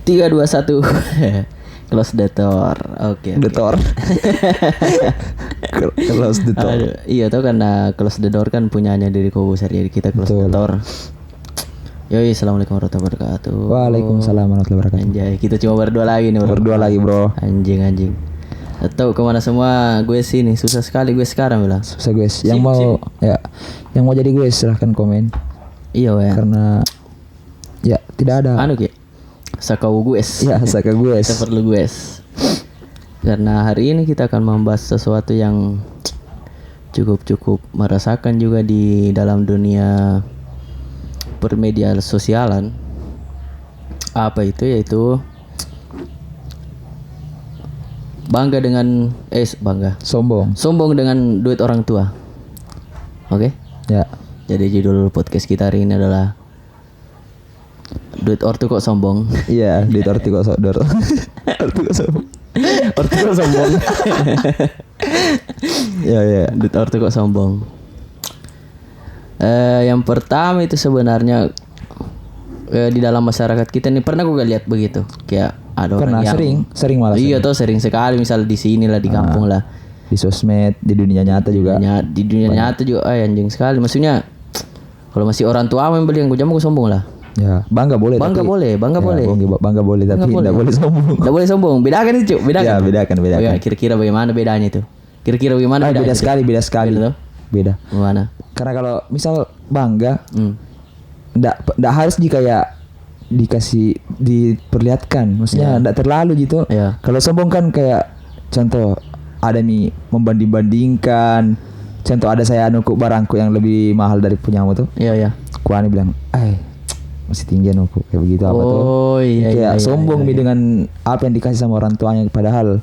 3, 2, 1. Close the door. Oke. The door. Close the door. Iya tuh karena close the door kan punyanya diri Kobuser, jadi kita close the door. Yoi, assalamualaikum warahmatullahi wabarakatuh. Waalaikumsalam warahmatullahi wabarakatuh. Anjay, kita cuma berdua lagi nih bro. Berdua lagi bro. Anjing. Tahu kemana semua gue sini, susah sekali gue sekarang bilang. Susah gue. Yang mau jadi gue silahkan komen. Iya ya. Karena ya tidak ada. Anu Ki. Sakau gue. Ya, saka gue. Kita perlu gue. Karena hari ini kita akan membahas sesuatu yang cukup merasakan juga di dalam dunia permedia sosialan. Apa itu? Yaitu sombong dengan duit orang tua. Oke? Ya. Jadi judul podcast kita hari ini adalah duit ortu kok sombong. Iya, duit ortu kok sombong. Ortu kok sombong. Ya. Duit ortu kok sombong. Yang pertama itu sebenarnya di dalam masyarakat kita nih pernah gue lihat begitu. Kayak ada orang yang sering malah. Iya tuh sering sekali, misal di sini lah, di kampung lah, di sosmed, di dunia nyata juga. Di dunia nyata juga anjing sekali. Maksudnya kalau masih orang tua yang beli yang gue jamu gue sombong lah. Ya, bangga boleh tapi tapi tidak boleh sombong. Tidak boleh sombong. Bedakan itu, Cuk. Bedakan. Ya, bedakan. Oh, ya, kira-kira bagaimana bedanya itu? Kira-kira bagaimana bedanya? Beda sekali. Beda. Gimana? Karena kalau misal bangga, enggak harus diperlihatkan. Maksudnya enggak terlalu gitu. Yeah. Kalau sombong kan kayak contoh ada nih membanding-bandingkan. Contoh ada saya nukuk barangku yang lebih mahal dari punyamu tuh. Iya. Kuani bilang, masih tinggi nukuk kayak begitu apa tuh. Oh iya. Kayak sombong nih dengan apa yang dikasih sama orang tuanya, padahal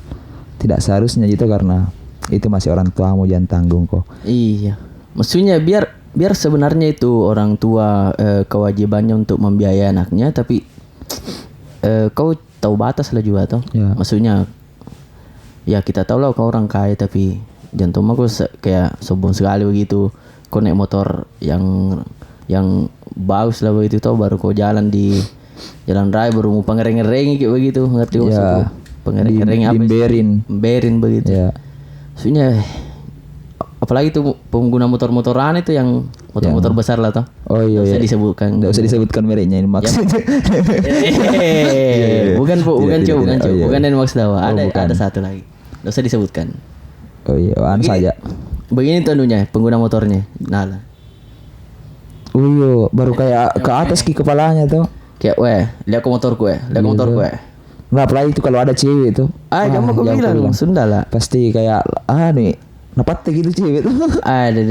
tidak seharusnya gitu karena itu masih orang tuamu, jangan tanggung kok. Iya. Maksudnya biar sebenarnya itu orang tua kewajibannya untuk membiayai anaknya, tapi kau tahu batas lah juga toh. Ya. Maksudnya ya kita tahu lah kau orang kaya, tapi jantung aku kayak sombong sekali begitu. Kau naik motor yang bagus lah begitu toh, baru kau jalan di jalan raya baru mau pengereng-ngereng kayak begitu, ngerti maksudku? Pengereng-ngereng apa? Berin begitu. Ya. Maksudnya apalagi tuh pengguna motor-motoran itu yang motor-motor besar lah toh. Oh iya. Nggak usah disebutkan. Nggak usah disebutkan mereknya ini maksudnya. Bukan bukan Nmax Dawa. Ada satu lagi. Nggak usah disebutkan. Oh iya, saja. Begini tuh anunya, pengguna motornya. Nah. Oh iya, baru kayak ke atas kepalanya tuh. Kayak lihat ke motor gue. Nggak, apalagi itu kalau ada cewek tuh. Jangan aku bilang Sunda lah. Pasti kayak nih napat gitu cewek tuh. Ada.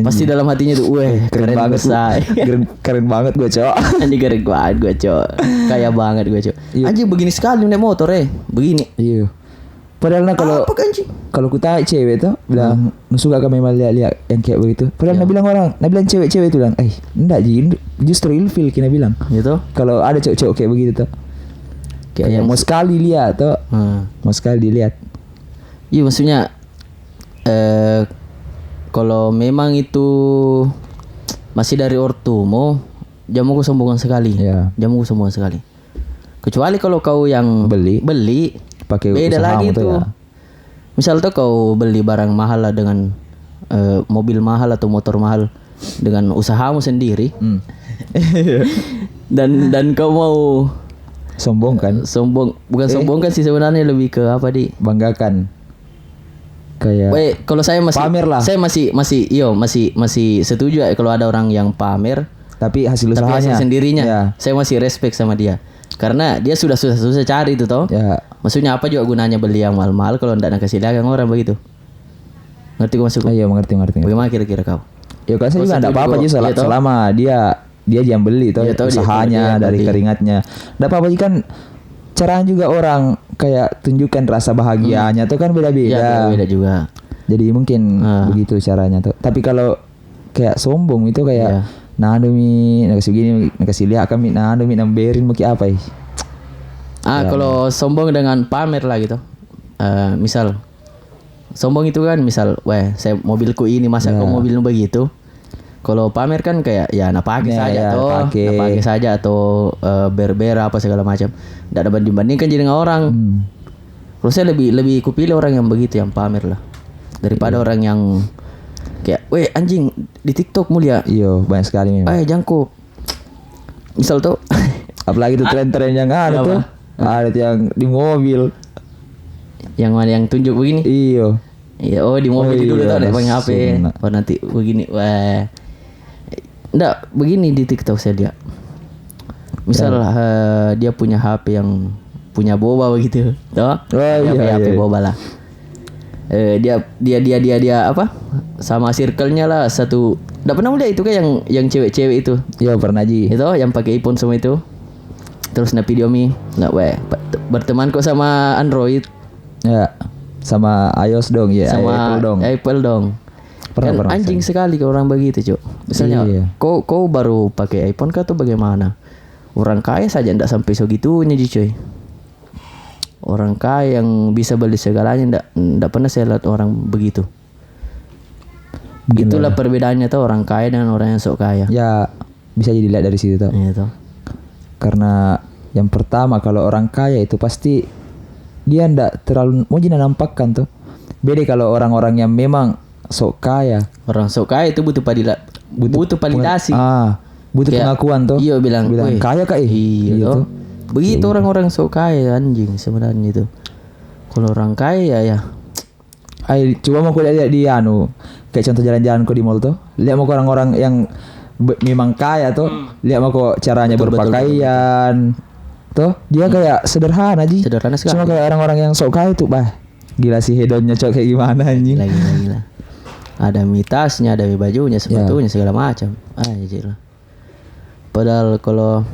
Pasti dalam hatinya tuh, keren banget say. Keren banget gue, Cok. Anjing keren banget gue, Cok. Kaya banget gue, Cok. Anjing begini sekali naik motor begini. Iya. Padahal kalau ku tahu cewek tuh bilang suka kami lihat yang kayak begitu. Padahal nak bilang cewek-cewek itu bilang, enggak justru ilfil kena bilang. Gitu. Kalau ada cowok kayak begitu tuh. Kayak mau sekali lihat tuh. Mau sekali dilihat. Iya maksudnya kalau memang itu masih dari ortumu, jamu kesombongan sekali. Yeah. Jamu kesombongan sekali. Kecuali kalau kau yang beli pakai beda lagi tuh. Ya. Misal tuh kau beli barang mahal lah dengan mobil mahal atau motor mahal dengan usahamu sendiri. dan kau mau sombong kan? Bukan sombong kan sih sebenarnya, lebih ke apa banggakan. Kayak kalau saya masih pamer lah. Saya masih setuju kalau ada orang yang pamer tapi hasil sendirinya. Ya. Saya masih respect sama dia. Karena dia sudah susah cari itu toh. Ya. Maksudnya apa juga gunanya beli yang mahal-mahal kalau enggak nak kasih dagang orang begitu. Ngerti kau maksudku? Iya, mengerti. Bagaimana kira-kira kau? Ya kan saya juga enggak apa-apa aja selama dia yang beli toh, usahanya dari keringatnya. Enggak apa-apa kan caranya juga orang kayak tunjukkan rasa bahagianya tuh kan beda-beda. Ya, beda juga. Jadi mungkin begitu caranya tuh. Tapi kalau kayak sombong itu kayak demi nakasih gini, nakasih lihat kami demi namberin mau apa kalau sombong dengan pamer lah gitu. Misal sombong itu kan misal, saya mobilku ini masa kau mobilmu begitu. Kalau pamer kan kayak ya nak pakai Ya, saja ya, toh, pakai. nak pakai saja atau berber apa segala macam. Tidak dapat dibandingkan jadi dengan orang. Kalau saya lebih kupilih orang yang begitu yang pamer lah daripada orang yang kayak, weh anjing di TikTok mulia. Iya, banyak sekali memang. Jangko. Misal tuh, Apalagi tuh tren-tren yang ada Apa? tuh. Ada tuh yang di mobil. yang mana yang tunjuk begini? Iya. Iya, di mobil Oh dulu iya, tuh ada pakai HP. langsung. Oh nanti begini, wah. Nggak, begini di TikTok saya lihat. Misal dia punya HP yang punya boba begitu, toh? Oh, iya, HP iya. boba lah. Dia apa? Sama circle-nya lah satu. Nggak pernah lihat itu kan yang cewek-cewek itu. Iya, pernah Ji. Itu yang pakai iPhone semua itu. Terus na video mi, nggak weh berteman kok sama Android, Ya. Sama iOS dong, ya. sama Apple dong. Apple dong. Pernah, Kan anjing sekali kalau orang begitu, Cuk. Misalnya Iya. kau baru pakai iPhone kah atau bagaimana? Orang kaya saja ndak sampai segitunya, Ji, cuy. Orang kaya yang bisa beli segalanya ndak pernah saya lihat orang begitu. Mungkin Itulah perbedaannya tuh orang kaya dengan orang yang sok kaya. Ya, bisa jadi dilihat dari situ tuh. Iya toh. Karena yang pertama kalau orang kaya itu pasti dia ndak terlalu mau jina nampakkan tuh. Beda kalau orang-orang yang memang sok kaya, Orang sok kaya itu butuh validasi. butuh Kayak, pengakuan tuh. Iya bilang, "Weh, kaya kah? Iya tuh. toh. Begitu orang-orang sok kaya anjing sebenarnya itu. Kalau orang kaya ya Ay, coba mau lihat di kayak contoh jalan-jalan kok di mall tuh. Lihat mau orang-orang yang memang kaya tuh, lihat mau kok caranya berpakaian. Tuh, dia kayak sederhana aja. Sederhana sekali. Cuma kayak orang-orang yang sok kaya tuh, gila sih hedonnya cok kayak gimana anjing. gila. Ada mitasnya, ada bajunya, sepatunya, segala macam. Gila. Padahal kalau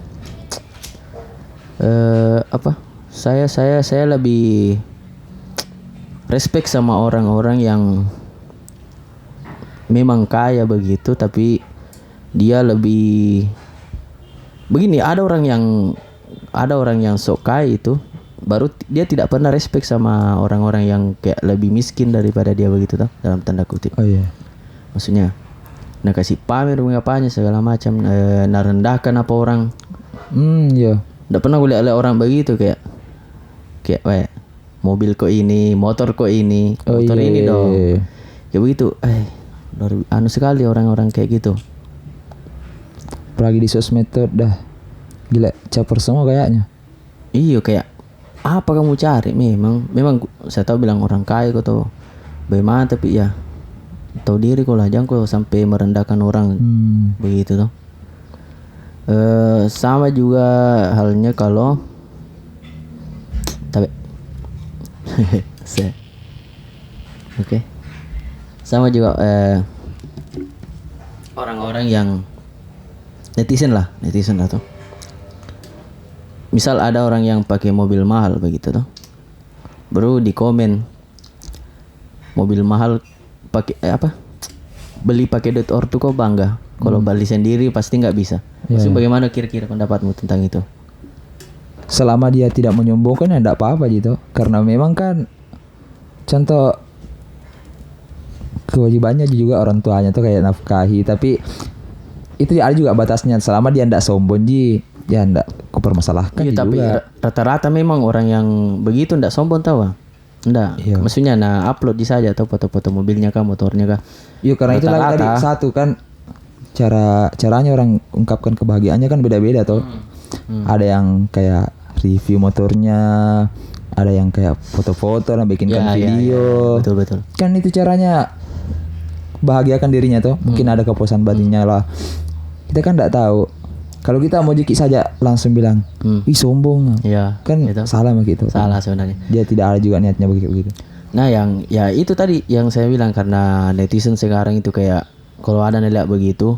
saya lebih respect sama orang-orang yang memang kaya begitu, tapi dia lebih begini. Ada orang yang sok kaya itu baru dia tidak pernah respect sama orang-orang yang kayak lebih miskin daripada dia begitu toh, dalam tanda kutip. Oh iya. Maksudnya nak kasih pamer apanya segala macam, nak rendahkan apa orang. Iya. Nggak pernah gue lihat orang begitu kayak weh mobil kok ini, motor kok ini, motor ini dong. Kayak begitu. Anu sekali orang-orang kayak gitu. Apalagi di sosmed tuh dah gila caper semua kayaknya. Iya kayak apa kamu cari? Memang saya tahu bilang orang kaya kok tuh bagaimana, tapi ya tahu diri kok lah, jangan kok sampai merendahkan orang begitu tuh. Sama juga halnya kalau tapi Oke. Sama juga orang-orang yang netizen lah tuh. Misal ada orang yang pakai mobil mahal begitu tuh, baru di komen mobil mahal pakai beli pakai duit ortu kok bangga, kalau beli sendiri pasti nggak bisa. Maksud bagaimana kira-kira pendapatmu tentang itu? Selama dia tidak menyombongkan ya enggak apa-apa gitu. Karena memang kan contoh kewajibannya juga orang tuanya tuh kayak nafkahi, tapi itu ada juga batasnya. Selama dia enggak sombong dia enggak kupermasalahkan Iya, tapi juga. rata-rata memang orang yang begitu enggak sombong tahu. Enggak. Iya. Maksudnya upload di saja atau foto-foto mobilnya kah, motornya kah. Iya, karena itu lagi tadi satu kan caranya orang ungkapkan kebahagiaannya kan beda-beda tuh. Ada yang kayak review motornya, ada yang kayak foto-foto dan bikinkan video. Betul. Kan itu caranya bahagiakan dirinya tuh. Mungkin ada kepuasan batinnya lah. Kita kan enggak tahu. Kalau kita mau jeki saja langsung bilang, "Ih, sombong." Iya. Kan itu salah begitu. salah sebenarnya. Dia tidak ada juga niatnya begitu. Nah, yang ya itu tadi yang saya bilang, karena netizen sekarang itu kayak kalau ada nilai begitu,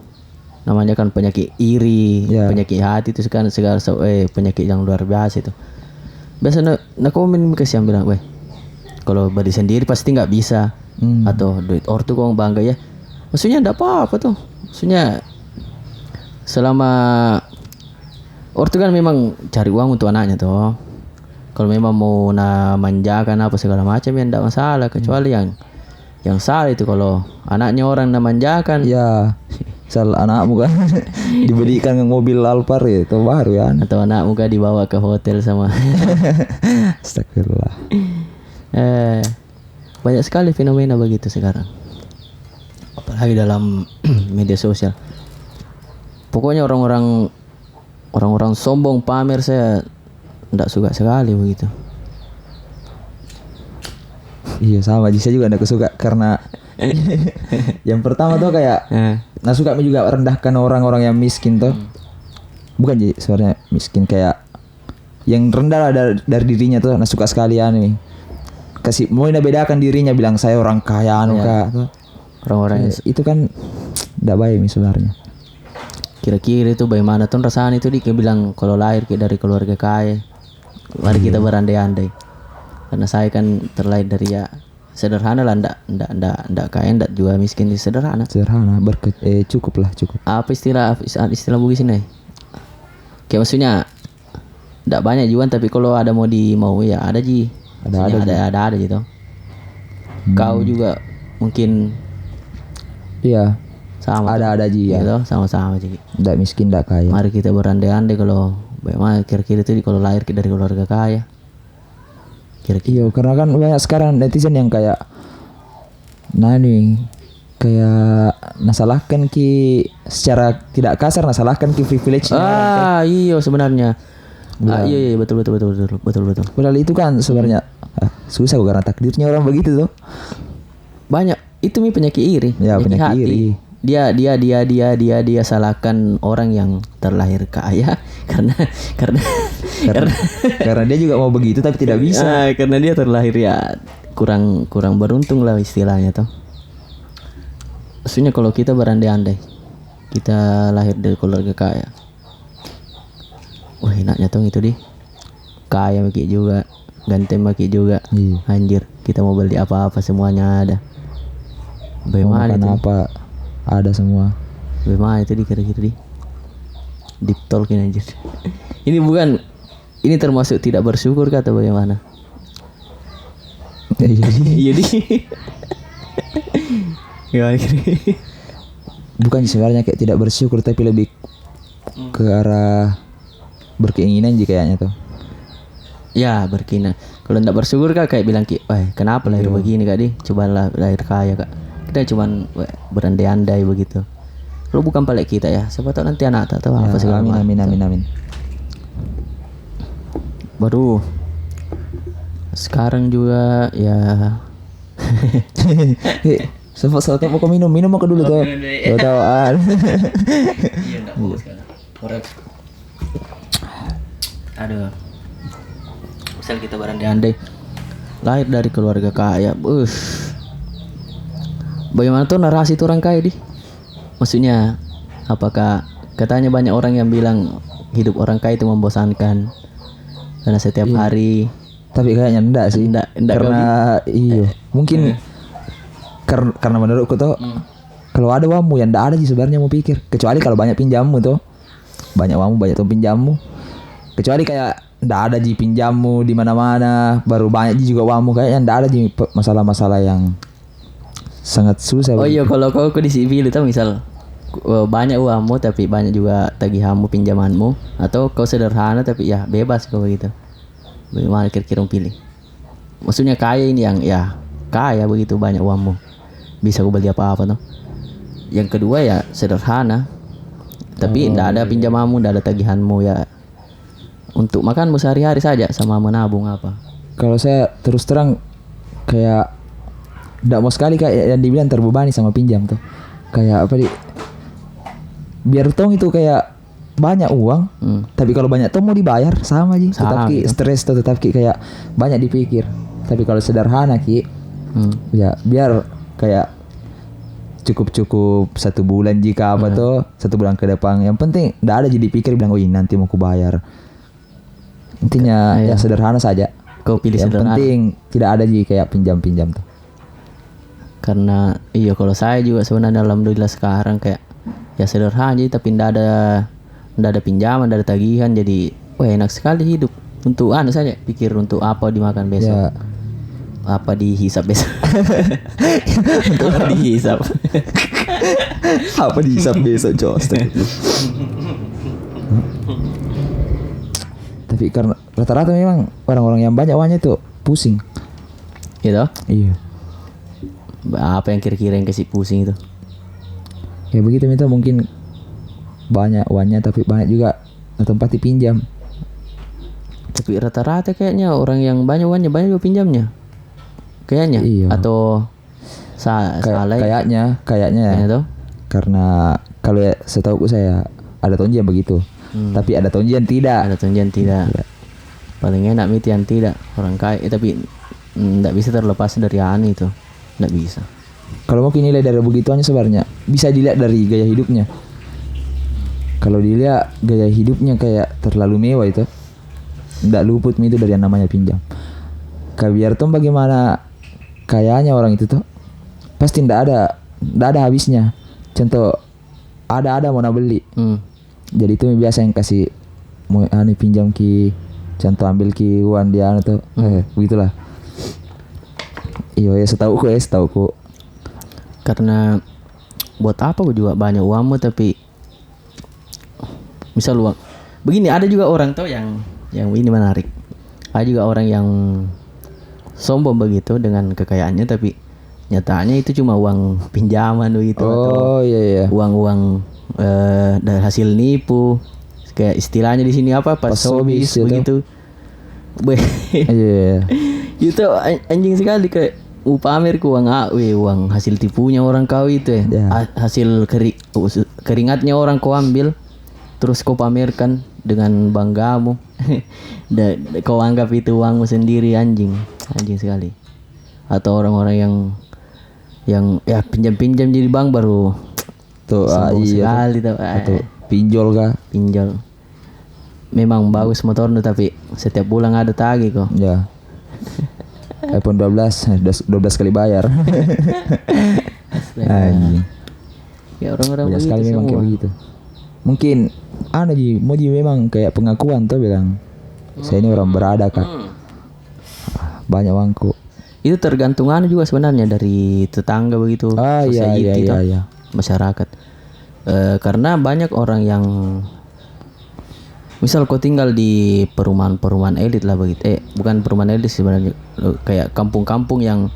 namanya kan penyakit iri, penyakit hati itu sekarang penyakit yang luar biasa itu. Biasanya komen kasih yang bilang, "Weh, kalau beli sendiri pasti nggak bisa." Atau duit ortu kok bangga ya. Maksudnya enggak apa-apa tuh. Maksudnya selama ortu kan memang cari uang untuk anaknya tuh. Kalau memang mau manjakan apa segala macam ya enggak masalah, kecuali yang salah itu kalau anaknya orang manjakan. Ya. Misal anakmu kan dibelikan mobil Alphard itu baru ya. Atau anakmu kan dibawa ke hotel sama. Astagfirullah. Banyak sekali fenomena begitu sekarang. Apalagi dalam media sosial. Pokoknya orang-orang sombong pamer, saya tidak suka sekali begitu. Iya sama, saya juga tidak suka karena yang pertama tuh kayak nah suka juga rendahkan orang-orang yang miskin tuh. Bukan jadi sebenarnya miskin, kayak yang rendah lah dari dirinya tuh. Nah suka sekalian nih kasih mau bedakan dirinya, bilang saya orang kaya kak tuh. Orang-orang itu kan tidak baik nih sebenarnya. Kira-kira itu bagaimana tuh rasanya itu dia bilang kalau lahir dari keluarga kaya, mari kita berandai-andai. Karena saya kan terlahir dari ya sederhana lah, ndak kaya, ndak juga miskin, sederhana. Cukup. Apa istilah bugis ini? Kayak maksudnya ndak banyak juan, tapi kalau ada mau ya ada ji. Ada gitu. Kau juga mungkin iya. Sama. Ada ji ya. Gitu, sama-sama ji. Ndak miskin, ndak kaya. Mari kita berandai-andai kalau bagaimana kira-kira itu kalau lahir dari keluarga kaya. Iya, karena kan banyak sekarang netizen yang kayak kayak nasalahkan secara tidak kasar, nasalahkan privilege. Iya sebenarnya. Iya betul. Padahal itu kan sebenarnya susah karena takdirnya orang begitu tuh. Banyak itu penyakit iri. Ya, penyakit iri. Dia salahkan orang yang terlahir kaya karena dia juga mau begitu tapi tidak bisa. Karena dia terlahir ya kurang beruntung lah istilahnya tuh. Maksudnya kalau kita berandai-andai kita lahir dari keluarga kaya, wah enaknya tuh itu kaya maki juga, ganteng maki juga. Anjir, kita mau beli apa-apa semuanya ada. Bagaimana itu? Apa ada semua. Bagaimana itu kira-kira deep talking anjir. Ini termasuk tidak bersyukur kata bagaimana? Iya Bukan sebenarnya kayak tidak bersyukur, tapi lebih ke arah berkeinginan kayaknya tuh. Ya berkeinginan. Kalau tidak bersyukur kak kayak bilang kenapa lahir begini kak coba lahir kaya kak. Kita cuman berandai-andai begitu. Kalau bukan balik kita ya, siapa tahu nanti anak tahu apa segala macam. Amin. Baru sekarang juga ya. Soalnya mau minum aku dulu tuh. Tahu-tahuan. Iya enggak bagus kan. Aduh. Misal kita berandai-andai lahir dari keluarga kaya, bagaimana tuh narasi itu orang kaya Maksudnya apakah katanya banyak orang yang bilang hidup orang kaya itu membosankan karena setiap hari. Tapi kayaknya enggak sih. Enggak karena mungkin karena menurutku tuh kalau ada wamu yang enggak ada sih sebenarnya mau pikir, kecuali kalau banyak pinjammu tuh. Banyak wamu, banyak tuh pinjammu. Kecuali kayak enggak ada pinjammu di mana-mana, baru banyak juga wamu, kayaknya enggak ada masalah-masalah yang sangat susah. Iya, kalau kau di CV itu misal banyak uangmu tapi banyak juga tagihanmu, pinjamanmu, atau kau sederhana tapi ya bebas kau begitu. Bagaimana kira-kira pilih? Maksudnya kaya ini yang ya kaya begitu banyak uangmu, bisa kau beli apa-apa tuh. Yang kedua ya sederhana tapi tidak ada pinjamanmu, tidak ada tagihanmu, ya untuk makanmu sehari-hari saja sama menabung apa. Kalau saya terus terang kayak tidak mau sekali kayak yang dibilang terbebani sama pinjam tuh. Kayak apa biar tong itu kayak banyak uang, tapi kalau banyak tong mau dibayar sama aja. Tetap gitu. Stres tuh tetap kayak banyak dipikir. Tapi kalau sederhana ya biar kayak cukup satu bulan jika apa tuh, satu bulan ke depan. Yang penting tidak ada jadi pikir bilang ini nanti mau ku bayar. Intinya ya sederhana saja. Kau pilih yang sederhana. Penting tidak ada jadi kayak pinjam tuh. Karena kalau saya juga sebenarnya alhamdulillah sekarang kayak ya sederhana aja, tapi ndak ada pinjaman, ndak ada tagihan, jadi enak sekali hidup. Untuk saja pikir untuk apa dimakan besok, apa dihisap besok. Apa dihisap. Apa dihisap besok Jos? Tapi karena rata-rata memang orang-orang yang banyak uangnya tuh pusing. Gitu. Iya. Apa yang kira-kira yang kasih pusing itu? Ya begitu itu mungkin banyak uangnya tapi banyak juga tempat dipinjam. Tapi rata-rata kayaknya orang yang banyak uangnya banyak juga pinjamnya. Kayaknya. Iya. Atau salah. Kayaknya tuh. Karena kalau ya, setahu saya ada tonjian begitu. Tapi ada tonjian tidak. Ada tonjian tidak. Paling enak itu yang tidak orang kaya tapi enggak bisa terlepas dari ani itu. Enggak bisa. Kalau mau nilai dari begituannya sebenarnya bisa dilihat dari gaya hidupnya. Kalau dilihat gaya hidupnya kayak terlalu mewah itu, nggak luput itu dari yang namanya pinjam. Biar tuh bagaimana kayaknya orang itu tuh pasti nggak ada habisnya. Contoh ada mau beli. Jadi itu biasa yang kasih mau pinjam ki, contoh ambil ki uang dia tuh, begitulah. Iya ya setauku. Karena buat apa gue juga banyak uangmu tapi misal uang begini ada juga orang tuh yang ini menarik. Ada juga orang yang sombong begitu dengan kekayaannya tapi nyatanya itu cuma uang pinjaman begitu atau iya. uang dari hasil nipu kayak istilahnya di sini apa pas sobis begitu. Iya. Itu anjing sekali kayak pamer ku uang hasil tipunya orang kau itu ya. Hasil keringatnya orang kau ambil terus kau pamerkan dengan banggamu. Kau anggap itu uangmu sendiri anjing sekali. Atau orang-orang yang ya pinjam jadi bank baru tuh sekali tuh. Atau pinjol kah? Pinjol. Memang bagus motornya tapi setiap bulan ada tagih kok. Ya. iPhone 12 kali bayar. Anjing. Ya orang-orang begitu sekali memang kayak begitu. Mungkin mau memang kayak pengakuan tuh bilang saya ini orang berada kan. Banyak uangku. Itu tergantungan juga sebenarnya dari tetangga begitu. Iya. Masyarakat. Karena banyak orang yang misal kau tinggal di perumahan elit lah begitu. Bukan perumahan elit sebenarnya, kayak kampung-kampung yang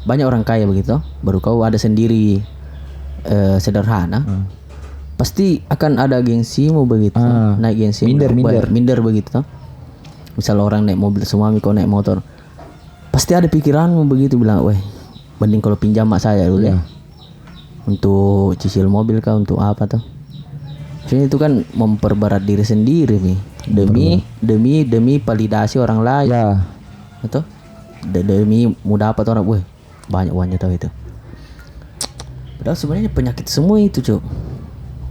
banyak orang kaya begitu. Baru kau ada sendiri sederhana. Pasti akan ada gengsimu begitu. Naik gengsi. Minder begitu. Misal orang naik mobil suami kau naik motor. Pasti ada pikiranmu begitu bilang, "Weh, mending kalau pinjam mak saya dulu ya. Untuk cicil mobil kah untuk apa tuh?" Jadi itu kan memperberat diri sendiri nih demi validasi orang lain. Ya. Atau demi mau dapat orang, weh banyak uangnya tahu itu. Padahal sebenarnya penyakit semua itu, Cuk.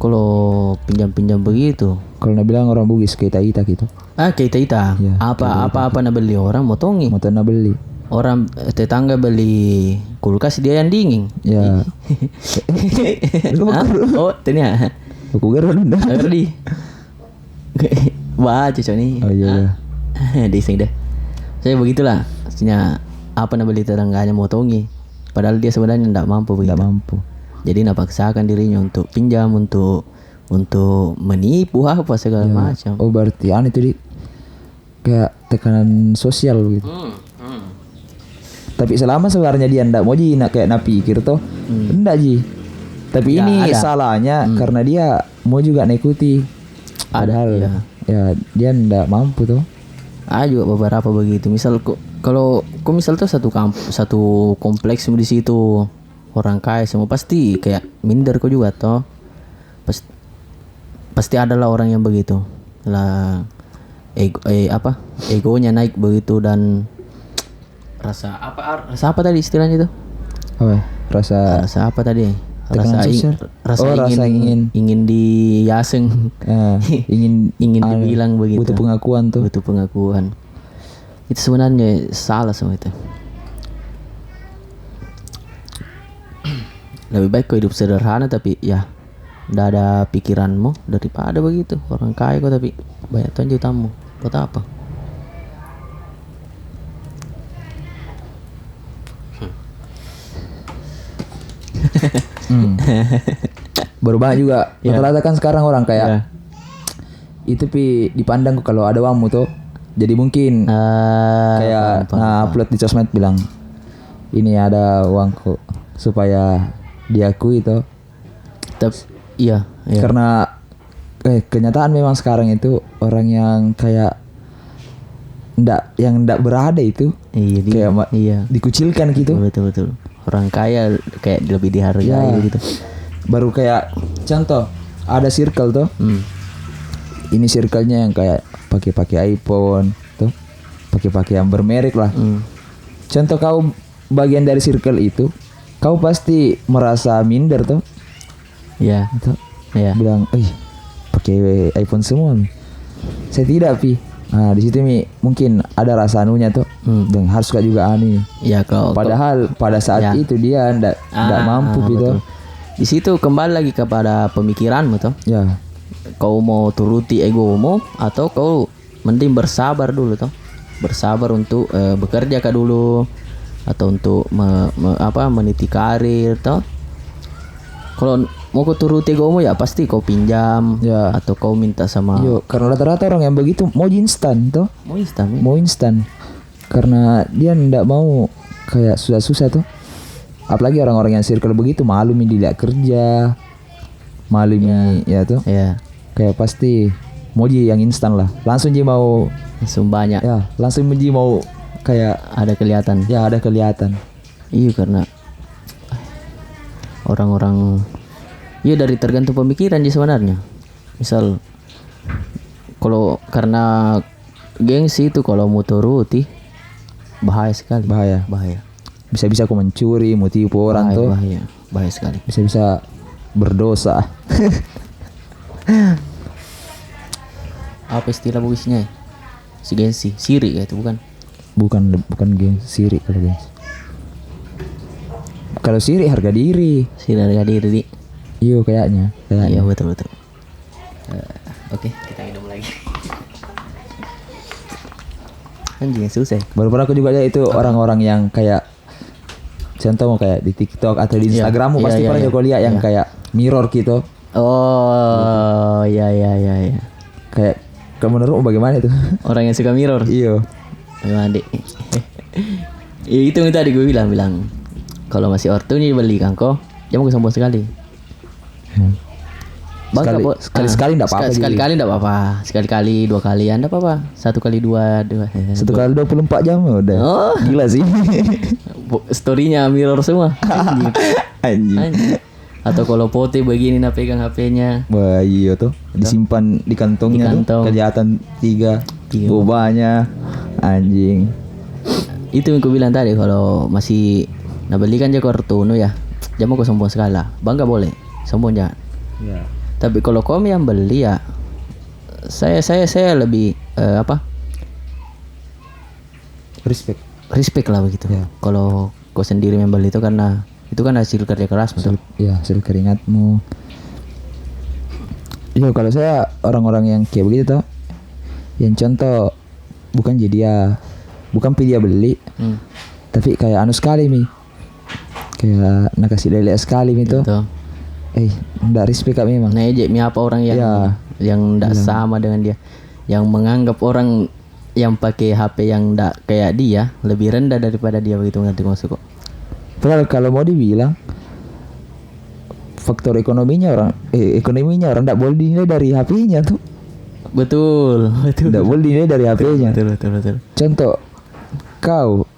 Kalau pinjam begitu. Kalau nak bilang orang Bugis kayak ita gitu. Kayak ita. Ya, apa nak beli orang motongi. Motor nak beli. Orang tetangga beli kulkas dia yang dingin. Ya. Oh, ternyata. Aku geron dah. Ngerti. Wah, cocok nih. Oh iya. Dising deh. Saya begitulah. Maksudnya apa nak beli tetangganya motongi. Padahal dia sebenarnya tidak mampu begitu. Tidak mampu. Jadi nak paksakan dirinya untuk pinjam untuk menipu apa segala macam. Oh berarti itu di kayak tekanan sosial gitu. Tapi selama sebenarnya dia ndak mau nak kayak pikir toh, ndak ji. Tapi ini salahnya karena dia mau juga ngikuti. Padahal ya dia ndak mampu tuh. Juga beberapa begitu. Misal kalau misal tuh satu kompleks di situ orang kaya semua pasti kayak minder kok juga toh. Pasti adalah orang yang begitu. Lah egonya naik begitu dan rasa apa tadi istilahnya itu? Rasa apa tadi? Rasa ingin diyaseng. ingin dibilang begitu. Butuh pengakuan tuh. Butuh pengakuan. Itu sebenarnya salah semua itu. Lebih baik kau hidup sederhana tapi ya nggak ada pikiranmu daripada begitu orang kaya kok tapi banyak tuntutanmu. Buat apa? Baru banyak juga. Rata-rata kan sekarang orang kayak itu dipandang kalau ada uangmu tuh. Jadi mungkin kayak upload di sosmed bilang ini ada uangku supaya diakui tuh. Iya. Karena kenyataan memang sekarang itu orang yang kayak ndak berada itu kayak dikucilkan gitu. Betul. Orang kaya kayak lebih dihargai gitu. Baru kayak contoh ada circle tuh. Ini circle-nya yang kayak pakai iPhone tuh. Pakai yang bermerek lah. Contoh kau bagian dari circle itu, kau pasti merasa minder tuh. Iya. Bilang, pakai iPhone semua. Saya tidak, Pi. Nah, di situ mungkin ada rasa anunya tuh. Dan harus juga ani. Ya, padahal pada saat itu dia ndak mampu gitu. Di situ kembali lagi kepada pemikiranmu tuh. Ya. Kau mau turuti egomu atau kau mending bersabar dulu tuh. Bersabar untuk bekerja kah dulu atau untuk meniti karir tuh. Kalau mau kau turuti egomu ya pasti kau pinjam atau kau minta sama. Karena rata-rata orang yang begitu mau instan tuh. Mau instan. Karena dia ndak mau kayak susah-susah tuh. Apalagi orang-orang yang circle begitu malu dilihat kerja. Malu ya tuh. Iya. Kayak pasti mau yang instan lah. Langsung mau banyak. Ya, langsung mau kayak ada kelihatan. Ya, ada kelihatan. Iya, karena orang-orang dari tergantung pemikiran sih sebenarnya. Misal kalau karena gengsi itu kalau mau turuti bahaya sekali. Bahaya. Bisa-bisa aku mencuri, mau tipu orang tuh. Bahaya sekali. Bisa-bisa berdosa. Apa istilah bagusnya? Si gengsi, siri ya itu bukan? Bukan gengsi, siri kalau gengsi. Kalau siri harga diri. Iya kayaknya. Iya betul. Oke, kita minum lagi. Anjing susah. Baru pernah aku juga lihat itu orang-orang yang kayak contoh mau kayak di TikTok atau di Instagrammu pasti pernah juga lihat yang kayak mirror gitu. Oh, iya. Kayak kamu menurutmu bagaimana itu? Orang yang suka mirror. Iya. Bagaimana, Dik? Itu tadi gue bilang kalau masih ortu nih beli kan kok, jangan mau sombong sekali. Sekali-sekali enggak apa-apa. Sekali-kali enggak apa-apa. Sekali-kali, 2 kali enggak apa-apa. 1 kali 2. 1 kali 24 jam udah. Oh, gila sih. Story-nya mirror semua. Anjing. Atau kalau foto begini pegang HP-nya. Wah, iya tuh. Disimpan di kantongnya tuh. Kelihatan 3 bobanya. Anjing. Itu yang aku bilang tadi kalau masih beli kan kartu ya. Jangan kau sombong sekali lah. Bangga boleh. Sombong jangan. Ya. Tapi kalau kau yang beli ya saya lebih respect lah begitu. Ya. Kalau kau sendiri yang beli itu karena itu kan hasil kerja keras betul. Iya, hasil keringatmu. Iya, kalau saya orang-orang yang kayak begitu tuh, yang contoh bukan bukan dia beli, tapi kayak sekali kayak nak kasih lele sekali itu. Nggak respect kami memang. Ejek apa orang yang nggak sama dengan dia, yang menganggap orang yang pakai HP yang nggak kayak dia lebih rendah daripada dia begitu, ngerti maksudku? Padahal kalau mau dibilang faktor ekonominya orang nggak boleh dinilai dari HP-nya tuh. Betul. Nggak boleh dinilai dari HP-nya. Betul. Contoh, kau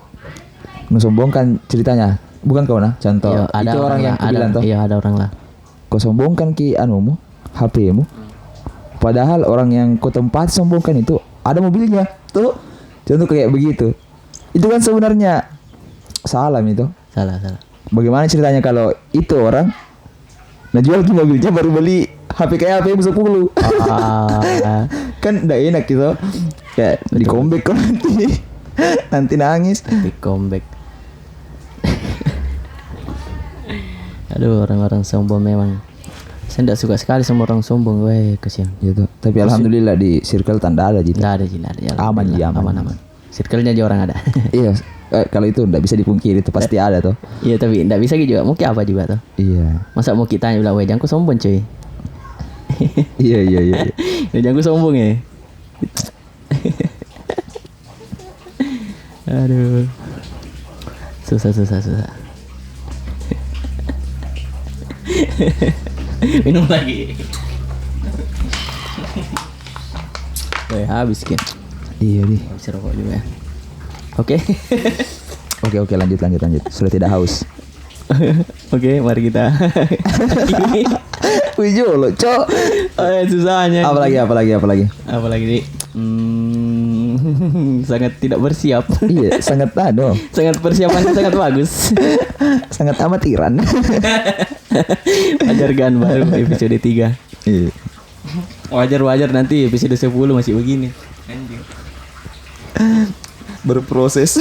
mensombongkan ceritanya, bukan kau contoh. Itu orang yang bilang tuh. Iya, ada orang lah. Kau sombongkan HP-mu. Padahal orang yang kau tempat sombongkan itu ada mobilnya tuh. Contoh kayak begitu. Itu kan sebenarnya salah itu. Salah. Bagaimana ceritanya kalau itu orang jual di mobilnya baru beli HP kayak HP 10. Kan enggak enak gitu. Kayak di comeback kok nanti nangis. Di comeback. Aduh, orang-orang sombong memang. Saya tidak suka sekali sama orang sombong, kasihan. Gitu. Tapi alhamdulillah di circle tanda ada gitu. Tidak ada. Aman. Circle-nya aja orang ada. Iya. kalau itu enggak bisa dipungkiri itu pasti ada tuh. Iya tapi enggak bisa juga. Mungkin apa juga tuh. Iya. Masa mau kita bilang weh jangan sombong cuy. Iya. Jangan sombong ya. Aduh. Susah. Minum lagi. Habis kan. Iya nih. Habis rokok juga. Oke. Oke, lanjut. Sudah tidak haus. Oke, mari kita. Wih lo, Cok. Susahnya. Apalagi? Nih? Sangat tidak bersiap. Iya, sangat sangat persiapannya sangat bagus. Sangat amatiran. Wajar kan baru episode 3. Iya. Wajar nanti episode 10 masih begini. Berproses.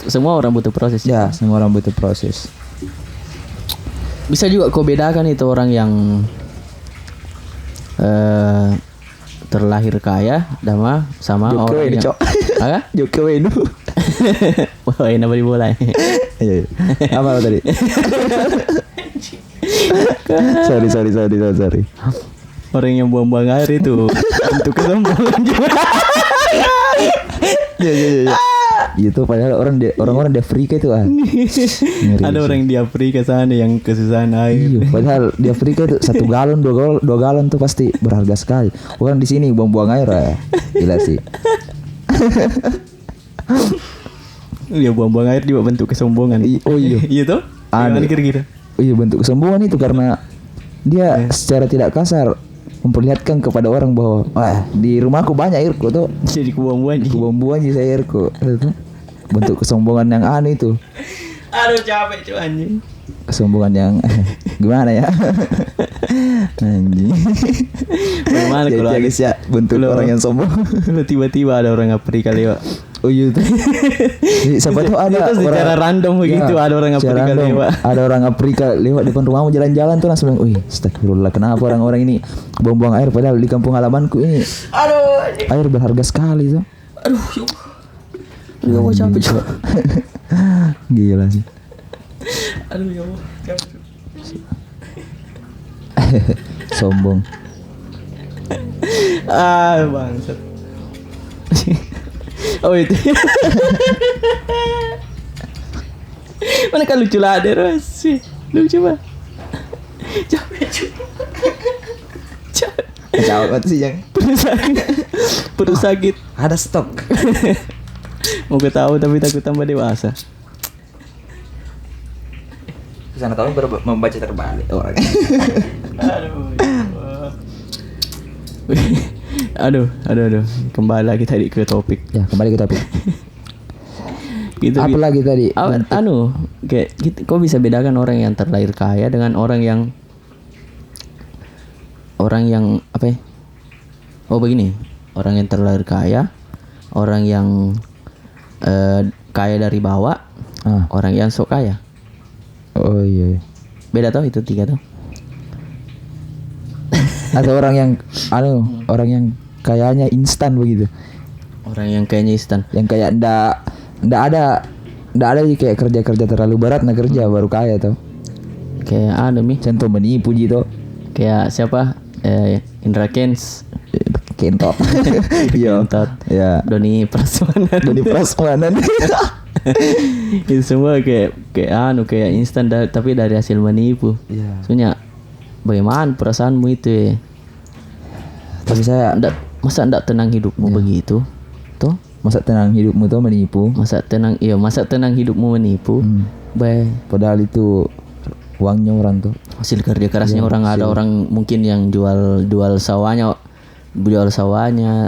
Semua orang butuh proses. Ya, semua orang butuh proses. Bisa juga kau bedakan itu orang yang terlahir kaya sama orang yang apa? Jokowi itu. Wah, ini beli bola. Iya. Apa tadi? Sorry. Orang yang buang-buang air itu untuk kesombongan juga. Iya. Itu padahal orang-orang di Afrika itu ada orang di Afrika sana yang kesusahan air. Iya, padahal di Afrika itu 1 galon 2 galon tuh pasti berharga sekali. Orang di sini buang-buang air gila sih. Iya, buang-buang air juga bentuk kesombongan. Oh iya. Iya tuh? Gimana kira-kira? Iya, bentuk kesombongan itu karena dia secara tidak kasar memperlihatkan kepada orang bahwa di rumahku banyak airku tuh. Jadi kubuang-buang sih saya airku. Itu bentuk kesombongan yang aneh itu. Aduh capek cuy anjing. Kesombongan yang gimana ya? Anjing. Bagaimana kalau ya bentuk orang yang sombong. Lu tiba-tiba ada orang Afrika lewat. Oh iya tuh. Siapa tuh ada itu secara random begitu ada orang Afrika lewat. Ada orang Afrika lewat depan rumahmu jalan-jalan tuh langsung bilang, "Wih, astagfirullah, kenapa orang-orang ini buang-buang air padahal di kampung halamanku ini air berharga sekali tuh." Aduh, ya Allah capek coba. Gila sih. Aduh ya Allah, capek. Sombong. Bangsat. Oh itu. Mana kan lucu lah ada sih. Lucu coba. Capek. Jawab sih yang perut sakit. Ada stok. Mau gue tahu tapi takut tambah dewasa. Sana tahu membaca terbalik orang. Aduh. Kembali lagi tadi ke topik. Ya, kembali ke topik. Gitu, apa lagi tadi? Kayak gitu, kok bisa bedakan orang yang terlahir kaya dengan orang yang apa ya? Oh begini, orang yang terlahir kaya, orang yang kaya dari bawah, orang yang sok kaya. Oh iya. Beda tau itu 3 tau. Atau orang yang kayaknya instan begitu. Orang yang kayaknya instan. Yang kayak ndak ada kayak kerja terlalu berat kerja baru kaya tuh. Kayak Mi. Contoh menipu gitu. Kayak siapa? Indra Kents. Kentot. Kentot. Ya. Doni Prasmanan. Itu semua kayak instan tapi dari hasil menipu. Iya. Soalnya bagaimana perasaanmu itu ya? Tapi saya masa enggak tenang hidupmu begitu? Tuh, masa tenang hidupmu tuh menipu. Masa tenang hidupmu menipu. Padahal itu uangnya orang tuh. Hasil kerja kerasnya orang. Ada orang mungkin yang jual sawahnya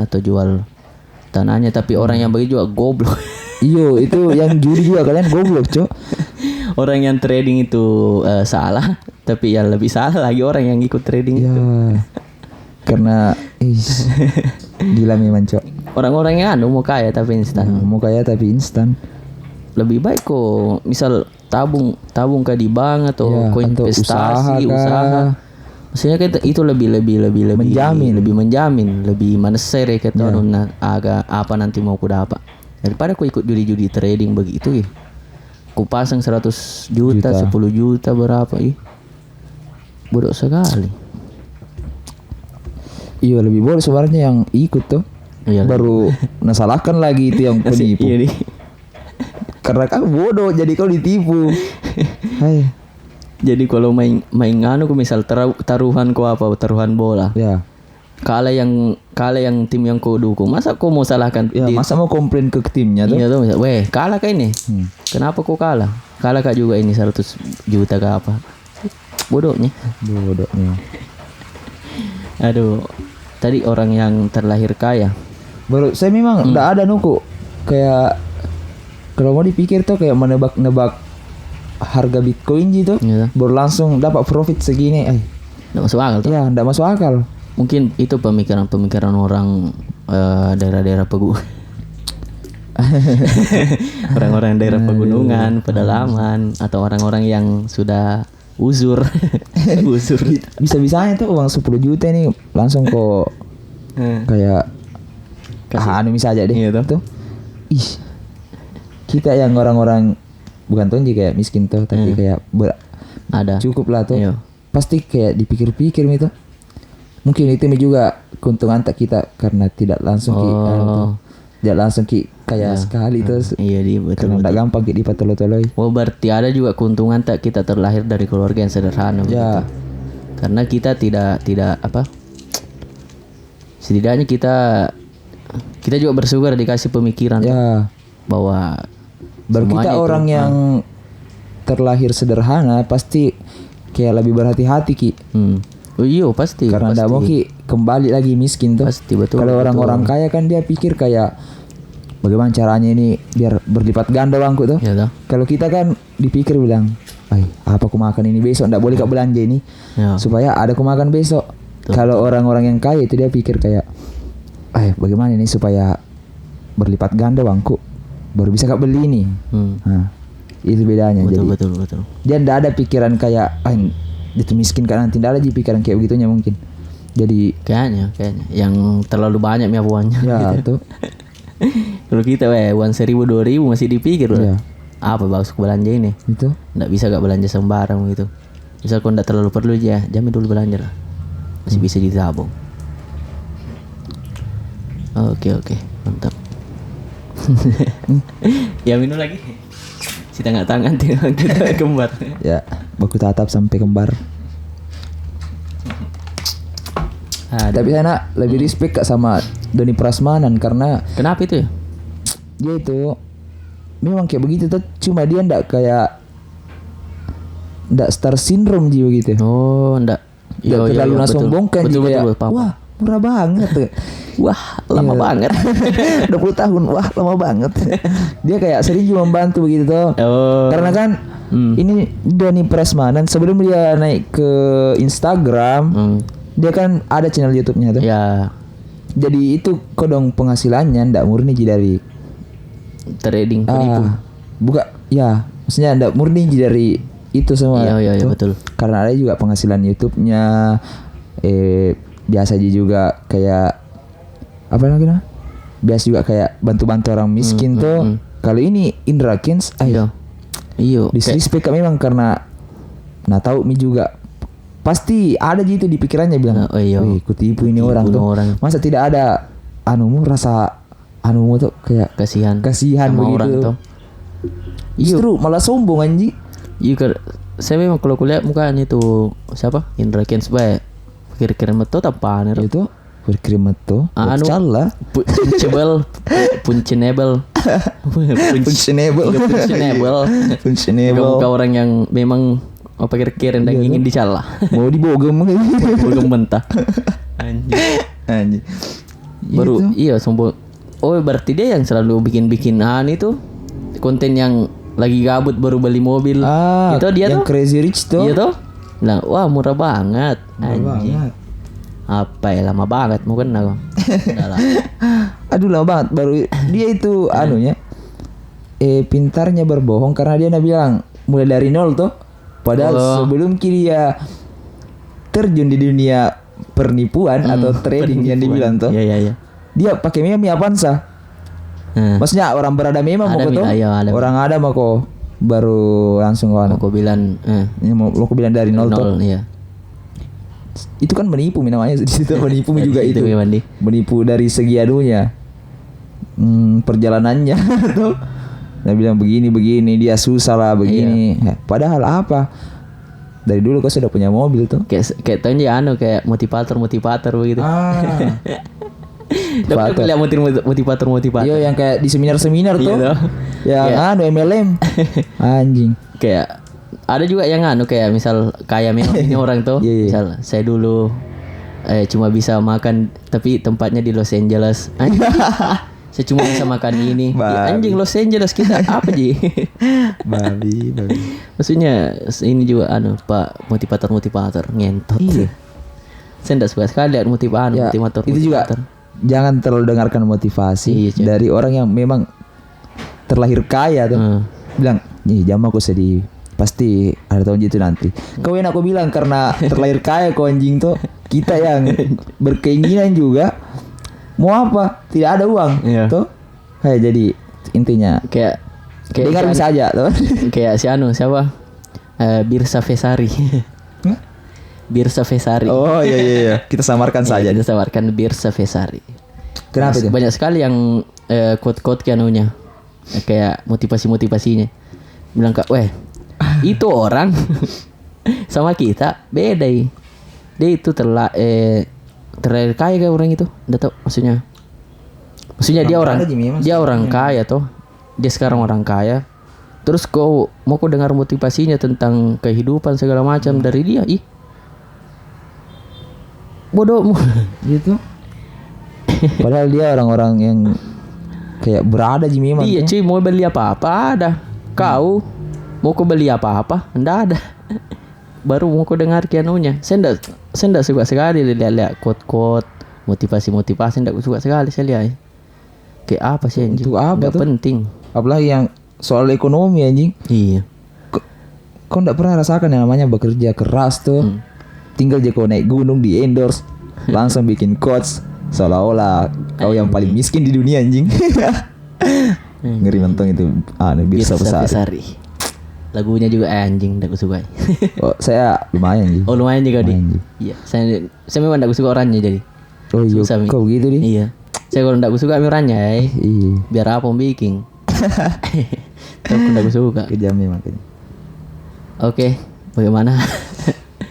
atau jual tanahnya, tapi orang yang bagi juga goblok. Iyo, itu yang judi juga kalian goblok, Cok. Orang yang trading itu salah, tapi yang lebih salah lagi orang yang ikut trading itu. Karena gila memang, Cok. Orang-orang yang mau kaya tapi instan. Lebih baik kok misal tabung ke di bank atau investasi usaha. Maksudnya kan itu lebih menjamin, lebih maneser kata agak apa nanti mau ku dapat. Daripada aku ikut judi-judi trading begitu ya. Ku pasang 100 juta, 10 juta berapa bodoh sekali. Iya, lebih bodoh sebenarnya yang ikut tuh. Iya, baru nasalahkan lagi itu yang penipu. Iya, Karena kan bodoh jadi kau ditipu. Hai. Jadi kalau main anu misal taruhan taruhan bola. Ya. Kalah yang tim yang kau dukung. Masa kau mau salahkan? Ya, masa mau komplain ke timnya tuh? Iya tuh, weh, kalah kah ini? Kenapa kau kalah? Kalah kah juga ini 100 juta ke apa? Bodohnya. Aduh. Tadi orang yang terlahir kaya. Baru saya memang enggak ada nuku. Kayak kalau mau dipikir tuh kayak menebak-nebak harga Bitcoin gitu. Iya. Baru langsung dapat profit segini. Nggak masuk akal tuh. Ya, enggak masuk akal. Mungkin itu pemikiran orang daerah-daerah orang-orang daerah pegunungan, pedalaman, atau orang-orang yang sudah uzur. Bisa-bisanya tuh uang 10 juta nih langsung kok kayak anu misalnya deh. Iya tuh. Ih. Kita yang orang-orang bukan tonji kayak miskin tuh, tapi kayak ada cukup lah tuh. Iya. Pasti kayak dipikir-pikir itu. Mungkin itu juga keuntungan tak kita karena tidak langsung kayak sekali terus. Iya, betul. Karena tidak gampang kita dipatolo-toloi. Oh, berarti ada juga keuntungan tak kita terlahir dari keluarga yang sederhana. Ya. Begitu. Karena kita tidak apa? Setidaknya kita juga bersyukur dikasih pemikiran. Ya. Bahwa kita orang yang terlahir sederhana pasti kayak lebih berhati-hati Ki. Oh iya pasti. Karena tidak mau Ki kembali lagi miskin tuh. Pasti betul. Kalau orang-orang kaya kan dia pikir kayak bagaimana caranya ini biar berlipat ganda uangku tuh. Ya, kalau kita kan dipikir bilang, apa aku makan ini besok, tidak boleh kau belanja ini supaya ada aku makan besok. Kalau orang-orang yang kaya itu dia pikir kayak, bagaimana ini supaya berlipat ganda uangku, baru bisa kau beli ini. Nah, itu bedanya. Betul. Dia tidak ada pikiran kayak, itu miskin kan nanti, tidak ada pikiran kayak begitunya mungkin. Jadi kayaknya yang terlalu banyak uangnya. Ya tuh. Kalau kita uang 1.000 2.000 masih dipikir loh. Iya. Apa bagus belanja ini? Itu. Nggak bisa gak belanja sembarang gitu. Misal kau nggak terlalu perlu aja, jamin dulu belanja lah. Masih bisa ditabung. Oke, mantap. Ya minum lagi. Si tangan kita kembar. Ya, baku tatap sampai kembar. Tapi saya lebih respect Kak sama Doni Prasmanan karena kenapa itu ya? Dia itu memang kayak begitu tuh, cuma dia ndak kayak ndak star syndrome dia begitu. Oh, ndak terlalu nasombongkan kayak wah murah banget. Wah lama banget. 20 tahun wah lama banget. Dia kayak sering juga membantu begitu tuh. Karena kan ini Doni Prasmanan sebelum dia naik ke Instagram dia kan ada channel YouTube-nya tuh. Ya. Jadi itu kodong penghasilannya ndak murni dari trading penipu. Bukan, ya, maksudnya ndak murni dari itu semua. Iya betul. Karena ada juga penghasilan YouTube-nya. Biasa juga kayak apa namanya? Biasa juga kayak bantu-bantu orang miskin tuh. Kalau ini Indra Kins, Iya. Disrespect memang karena tahu mi juga pasti ada gitu di pikirannya bilang, wih kutipu ini orang tuh. Masa tidak ada rasa tuh kayak kasihan begitu. Orang tuh. Justru malah sombong anjing. Iya, saya memang kalau kuliah mukanya itu siapa? Indra Kens bae. Kira-kira meto tapane itu. Kira-kira meto. Salah. Puncenable. Kau orang yang memang apa kira-kira yang ingin dicala. Mau dibogem. Bogem mentah. Anjing. Baru iya sombong. Oh berarti dia yang selalu bikin itu konten yang lagi gabut baru beli mobil. Itu dia yang tuh Crazy Rich tuh. Iya tuh. Nah, wah murah banget. Anjing. Apa ya lama banget mungkin aku. Aduh lama banget baru dia itu pintarnya berbohong karena dia bilang mulai dari nol tuh. Padahal sebelum dia terjun di dunia penipuan atau trading yang dibilang tuh. Iya. Dia pakai Mia Avanza. Maksudnya orang berada memang mau tuh. Orang ada mau kok baru langsung kau aku bilang aku bilang dari nol tuh. Iya. Itu kan menipu namanya di situ menipu juga itu. Menipu dari segi anunya. Perjalanannya tuh. Dia bilang begini dia susah lah begini. Iya. Padahal apa? Dari dulu kau sudah punya mobil tuh. Kayak tahu ya kayak motivator begitu. Dapat lihat motivator. Iya yang kayak di seminar tuh. Yang MLM. Anjing. Kayak ada juga yang kayak misal kayak memang ini orang tuh. Misal saya dulu cuma bisa makan tapi tempatnya di Los Angeles. Saya cuma bisa makan ini. Ya, anjing Los Angeles kita apa sih? Babi. Maksudnya ini juga Pak motivator ngentot. Iya. Saya tidak suka sekali lihat motivator. Itu juga jangan terlalu dengarkan motivasi dari orang yang memang terlahir kaya tuh. Bilang, "Nih, jam aku sedih. Pasti ada tahun gitu nanti." Kau yang aku bilang karena terlahir kaya kau anjing tuh. Kita yang berkeinginan juga mau apa? Tidak ada uang tuh. Kayak jadi intinya kayak dengar bisa aja tuh. Kayak siapa? Birsa Vesari. Birsa Vesari. Oh iya. Kita samarkan saja. Kita samarkan Birsa Vesari. Kenapa itu? Banyak sekali yang quote-quote kayak kayak motivasinya. Bilang itu orang sama kita beda. Dia itu terlahir kaya kayak orang itu. Udah tau maksudnya dia orang kaya toh. Dia sekarang orang kaya. Terus kau mau dengar motivasinya tentang kehidupan segala macam dari dia. Bodoh gitu. Padahal dia orang-orang yang kayak berada memang. Iya cuy, mau beli apa-apa ada. Kau mau beli apa-apa enggak ada. Baru mau dengar kianunya. Saya enggak suka sekali lihat quote-quote motivasi enggak suka sekali saya lihat. Kayak apa sih anjing? Itu apa tuh? Penting. Apalagi yang soal ekonomi anjing. Iya. Kau enggak pernah rasakan yang namanya bekerja keras tuh. Tinggal aja kau naik gunung di endorse langsung bikin quotes seolah-olah kau yang paling miskin di dunia anjing. Ngeri mentong itu. Birsa Vesari. Lagunya juga anjing enggak suka. Oh, saya lumayan sih. Oh, lumayan juga dia. Iya, saya memang enggak suka orangnya jadi. Oh iya, kau gitu deh. Iya. Saya kalau enggak suka orangnya iya. Biar apa bikin. Tapi enggak suka. Kejam makanya. Oke, bagaimana?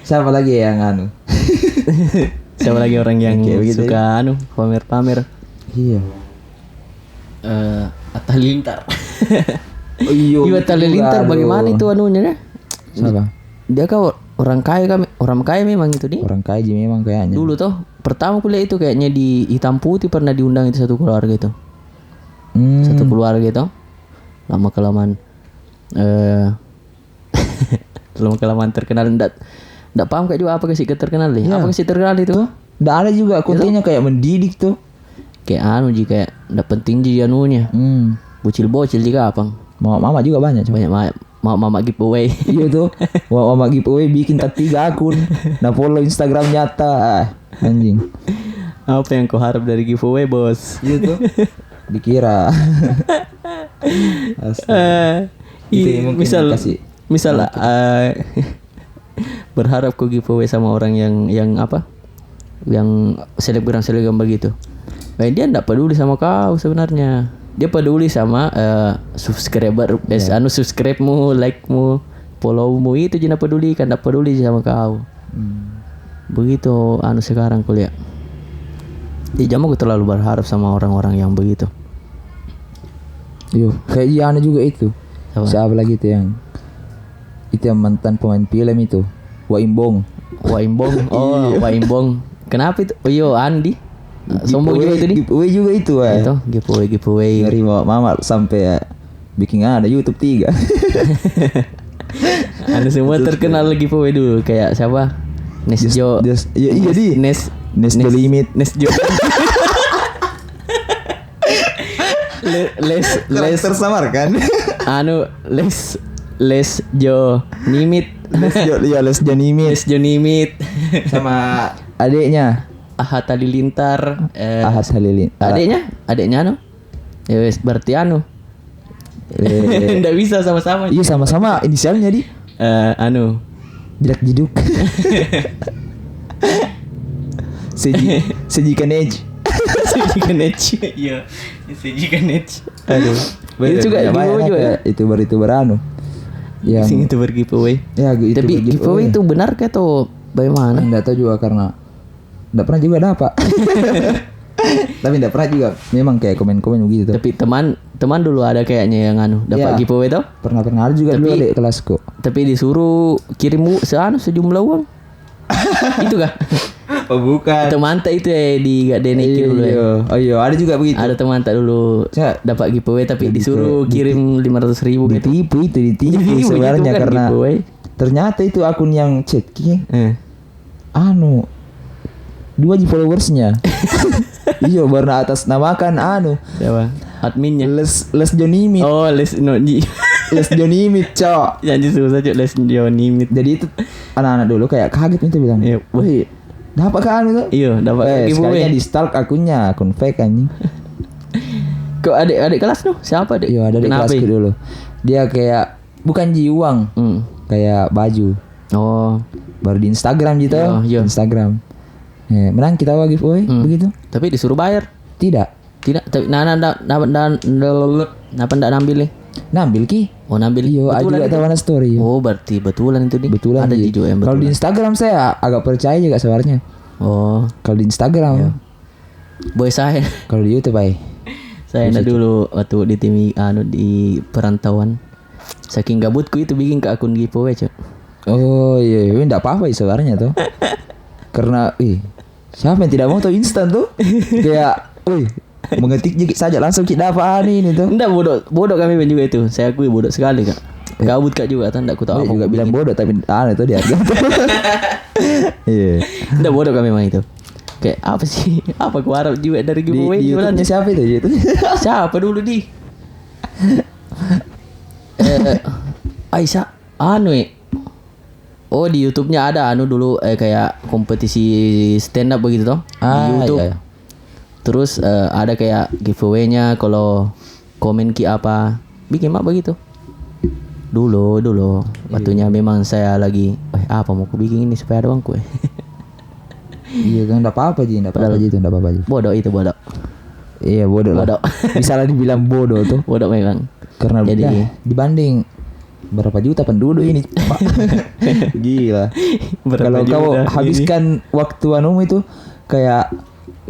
Siapa lagi yang Siapa lagi orang yang suka pamer-pamer? Iya. Atta Halilintar. Oh iya. Atta Halilintar bagaimana itu anunya? Siapa? Dia orang kaya memang itu nih. Orang kaya memang kayaknya. Dulu toh pertama kuliah itu kayaknya di Hitam Putih pernah diundang itu satu keluarga itu. Satu keluarga itu. Lama kelamaan terkenal enggak paham kayak juga apa sih terkenal deh. Apa sih terkenal itu? Enggak ada juga kontennya kayak mendidik tuh. Kayak kayak enggak penting jadi anunya. Bocil-bocil juga apa? Mama juga banyak. Banyak mama giveaway. Iya tuh. Mama giveaway bikin 3 akun. Nah follow Instagram nyata. Anjing. Apa yang kau harap dari giveaway, Bos? Iya tuh. Dikira. Misal berharap kau giveaway sama orang yang apa? Yang selebgram begitu. Dia enggak peduli sama kau sebenarnya. Dia peduli sama subscriber, subscribe-mu, like-mu, follow-mu itu jangan peduli kan, enggak peduli sama kau. Begitu sekarang kuliah. Di jam aku terlalu berharap sama orang-orang yang begitu. Yo, kayak Yana juga itu. Siapa lagi itu yang mantan pemain film itu? Waimbong. Oh, Waimbong. Kenapa itu? Oh iya, Andi. Sombong juga itu nih. Giveaway juga itu. Itu giveaway. Ngeri mama sampai bikin ada YouTube 3. Ada semua terkenal giveaway dulu kayak siapa? Nesjo. Iya di. Nesjo Limit. Nesjo. Les tersamarkan. Lesjo Nimit. Lesjo Nimit. Sama adiknya Ahat Halilintar. Adiknya Ya wes berarti anu. Nggak bisa sama-sama. Iya sama-sama inisialnya di. Anu. Jedak jeduk. Sejikan edge. Sejikan edge. Iya. Sejikan edge. Aduh. Itu juga ya. Itu beranu. Yang sing itu giveaway. Ya, itu tapi giveaway itu benar kayak tuh bagaimana? Enggak tahu juga karena enggak pernah juga dapat. Tapi enggak pernah juga. Memang kayak komen-komen begitu. Tapi teman dulu ada kayaknya yang anu dapat giveaway tuh. Pernah ada juga dulu adik kelasku. Tapi disuruh kirim sejumlah uang. Itu kah? Oh bukan. Teman tak itu ya di gak denekin dulu ya. Oh iya, ada juga begitu. Ada teman tak dulu dapat giveaway tapi disuruh kirim 500.000 gitu. Ditipu sebenarnya kan karena giveaway. Ternyata itu akun yang chat anu 2 followersnya. Iya baru atas namakan anu siapa? Adminnya. Les Jonimit. Oh, Les Jonimit, cok. Janji susah cok Les Jonimit. Jadi itu anak-anak dulu kayak kaget itu bilang. Iya, woi, dapat kan itu? Iya, dapat giveaway. Sekalinya di stalk akunnya, akun fake anjing. Kok adik kelas tuh? Siapa dek? Iya, ada di kelasku dulu. Dia kayak bukan jiwang. Kayak baju. Oh, baru di Instagram gitu. Iya. Instagram. Menang kita giveaway begitu. Tapi disuruh bayar. Tidak. Tapi napa ndak nambil nih? Nambil ki. Oh, nambil. Iya, ada juga tawana story. Oh, berarti betulan itu nih. Betulan. Ada juga yang betulan. Kalau di Instagram saya agak percaya juga sebenarnya. Oh, kalau di Instagram. Iya. Boy saya. Kalau di YouTube saya dulu waktu di tim di perantauan. Saking gabutku itu bikin ke akun giveaway, Cok. Oh iya, enggak apa-apa sebenarnya tuh. Karena siapa yang tidak mau tahu instan tuh? Kayak, mengetik saja langsung kita dapat ini tuh. Enggak bodoh kami juga itu. Saya akui bodoh sekali, Kak. Gabut Kak juga, enggak ku tahu apa. Juga bilang bodoh tapi itu dia. Iya. Enggak bodoh kami memang itu. Kayak apa sih? Apa ku harap juga dari giveaway di YouTube-nya siapa itu? Siapa dulu di? Aisyah Oh di YouTube-nya ada dulu kayak kompetisi stand up begitu toh di YouTube. Iya. Terus ada kayak giveaway-nya kalau komen apa bikin mak begitu. Dulu waktunya memang saya lagi apa mau ku bikin ini supaya ada uangku. Iya kan enggak apa-apa enggak apa-apa aja. Bodoh itu bodoh. Iya bodoh lah. Bisa lah dibilang bodoh tuh. Bodoh memang. Karena jadi dibanding berapa juta penduduk ini, Pak. Gila. Kalau kau habiskan waktu itu kayak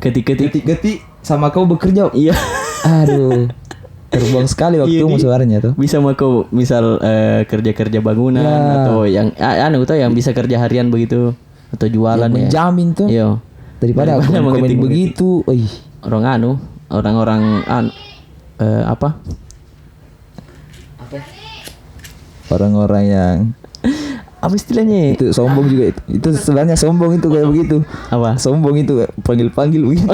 ketik sama kau bekerja. Iya. Aduh. Terbuang sekali waktumu sebenarnya tuh. Bisa mau kau misal kerja bangunan atau yang tuh yang bisa kerja harian begitu atau jualan ya. Menjamin tuh. Iya. Daripada aku komen begitu. Orang-orang apa? Orang-orang yang apa istilahnya? Itu sombong juga itu. Itu sebenarnya sombong itu kayak begitu. Apa? Sombong itu panggil-panggil begitu.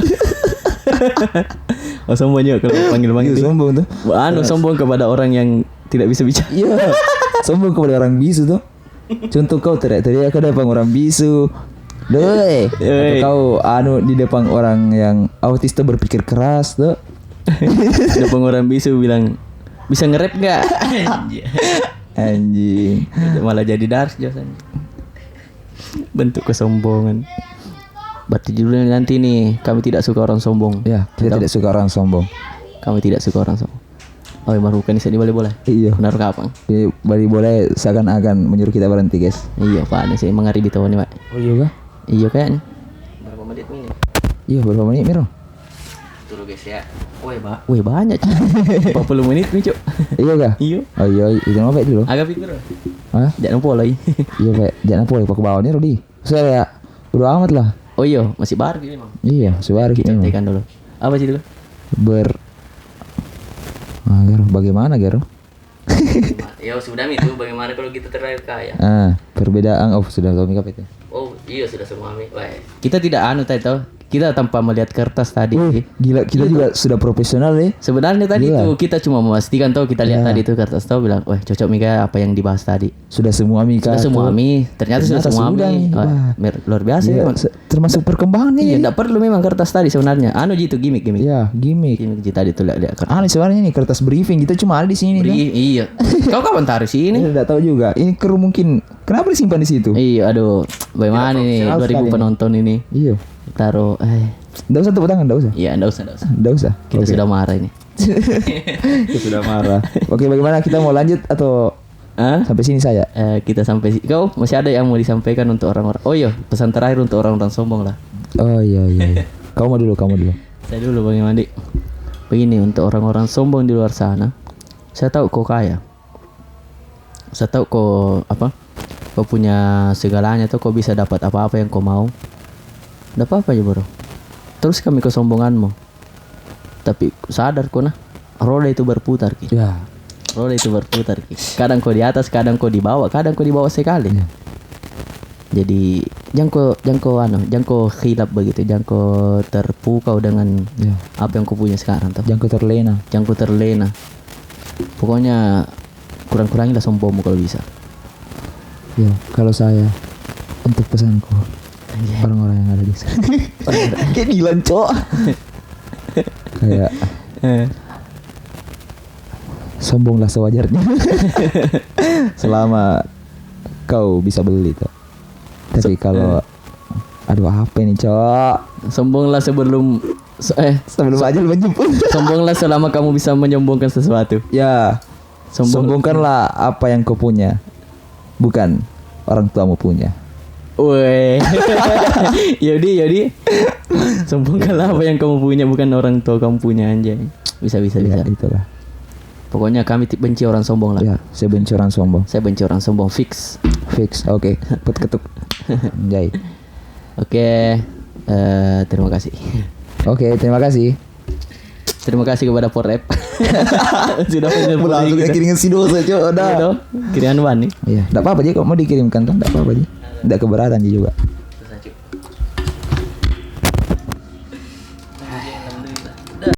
Oh sombongnya kalau panggil-panggil. Sombong tuh. Sombong kepada orang yang tidak bisa bicara. Iya. Sombong kepada orang bisu tuh. Contoh kau teriak-teriak ke depan orang bisu. Doi. Atau kau di depan orang yang autis tuh berpikir keras tuh. Depan orang bisu bilang bisa nge-rap enggak? Anjing. Malah jadi dars jasanya. Bentuk kesombongan. Berarti judulnya nanti nih, kami tidak suka orang sombong. Ya, kita tidak suka orang sombong. Kami tidak suka orang sombong. Oh, baru bukan di Bali boleh. Iya. Benar kapan? Di Bali boleh seakan-akan menyuruh kita berhenti, guys. Iya, Pak. Ini sih mengaribi tahun nih, Pak. Oh iya kah? Iya kayaknya. Berapa menit ini? Iya, berapa menit, Miro? Tunggu guys ya. Wih banyak. 40 menit nih, Cuk. Iya kah? Iya. Oh iya, itu apa itu loh? Agak pikir. Hah? Jangan lupa lagi. Iya, Pak. Jangan lupa ke bawahnya, Rodi. Saya udah amat lah. Oh iya, masih baru ini, Bang. Iya, masih baru kita tekan dulu. Apa sih itu? Bagaimana, Gero? Ya sudah itu bagaimana kalau kita terlalu kaya? Perbedaan sudah tahu apa itu? Oh, Iya sudah semua Mi. Kita tidak anu tadi tahu. Kita tanpa melihat kertas tadi. Gila, kita juga sudah profesional ya. Sebenarnya tadi itu kita cuma memastikan tahu kita lihat tadi itu kertas tahu bilang, "Wah, cocok Mika apa yang dibahas tadi." Sudah semua Mi. Sudah semua Mi. Ternyata sudah semua Mi. Luar biasa memang. Termasuk perkembangan nih. Iya, enggak perlu memang kertas tadi sebenarnya. Anu gitu gimmick. Iya, gimmick. Gimmick tadi tuh lihat kertas. Sebenarnya nih kertas briefing kita cuma ada di sini. Iya. Kau kapan taruh sini? Tidak tahu juga. Ini kru mungkin kenapa disimpan di situ? Iya, aduh. Bagaimana nih 2000 penonton ini? Iya. Taruh Enggak usah tepuk tangan, enggak usah. Iya, enggak usah. Kita sudah marah ini. Kita sudah marah. Oke, bagaimana kita mau lanjut atau sampai sini saya? Kita sampai kau masih ada yang mau disampaikan untuk orang-orang. Oh iya, pesan terakhir untuk orang-orang sombong lah. Oh iya. Kamu dulu. Saya dulu Bang Mandi. Begini untuk orang-orang sombong di luar sana. Saya tahu kau kaya. Saya tahu kau kau punya segalanya tuh, kau bisa dapat apa-apa yang kau mau. Enggak apa-apa aja, Bro. Terus kami kesombonganmu. Tapi sadar kau roda itu berputar Ki. Ya. Roda itu berputar Ki. Kadang kau di atas, kadang kau di bawah sekali. Ya. Jadi jangan kau khilaf begitu, jangan kau terpukau dengan apa yang kau punya sekarang. Jangan kau terlena. Pokoknya kurang-kurangilah sombongmu kalau bisa. Ya, kalau saya untuk pesanku orang-orang yang ada di sana. Kayak Dilan, Cok. Kayak sombonglah sewajarnya. Selama kau bisa beli tuh. Tapi kalau aduh apa ini, Cok? Sombonglah sebelum ajal menjemput. Sombonglah selama kamu bisa menyombongkan sesuatu. Ya. Sombongkanlah apa yang kau punya. Bukan orang tuamu punya. Woi. Yaudah. Sombongkanlah apa yang kamu punya, bukan orang tua kamu punya, anjay. Bisa. Itulah. Pokoknya kami benci orang sombong lah. Ya, saya benci orang sombong. Fix. Oke. Put ketuk. Anjay. Oke. Terima kasih. Oke, terima kasih. Terima kasih kepada Porep. Sudah langsung kirim si dosa, Cok. Udah. Kiriman nih. Iya, enggak apa-apa, Ji. Kok mau dikirimkan tuh enggak apa-apa, Ji. Enggak keberatan Ji juga.